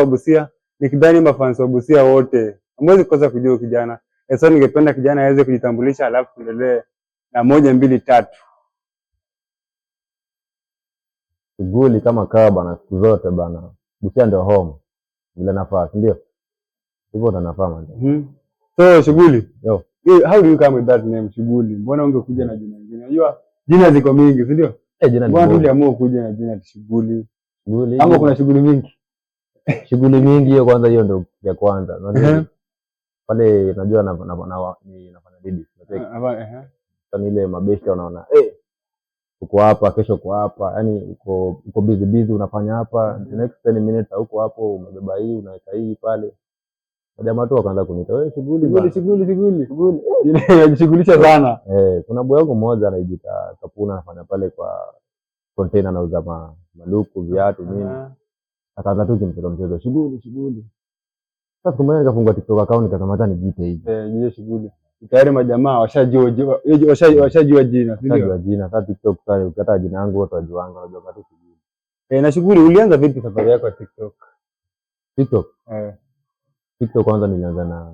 wa Busia, nikidhani mafans wa Busia wote hamwezi kosa kujua kijana. Sasa ningependa kijana aweze kujitambulisha, alafu tuendelee na 1 2 3. Shughuli kama kawa bana, siku zote bana. Busia ndio home. Bila nafasi, ndio. Hivyo ndo nafahamu ndio. So Shughuli. Yo. How do you come with that name Shughuli? Mbona ungekuja na jina lingine? Unajua jina ziko mingi, si ndio? Jina mbona uliamua kuja na jina Shughuli? Shughuli. Hapo kuna shughuli mingi. Shughuli mingi hiyo kwanza, hiyo ndio ya kwanza. Unajua pale unajua nafanya didi. Sasa ile mabeshte unaona uko hapa kesho uko hapa, yani uko busy unafanya hapa, the next 10 minutes uko hapo umebeba hii unaweka hii pale. Jamaa tu wakaanza kuniita wewe Shughuli. Inajishughulisha sana. Kuna boy wangu mmoja anajiita Kapuna, anafanya pale kwa container, anauza maluku, viatu nini. Akaanza tu kumcheza Shughuli. Sasa kumbe nikafungua TikTok account nikasema hata nijiite hivi. Nije Shughuli. Tayari majamaa washajua jina, si ndio? Jina sasa TikTok sasa ukata jina yangu watu wajuanga, unajua tu Shughuli. Na Shughuli, ulianza vipi safari yako ya TikTok? TikTok kwanza nilianza na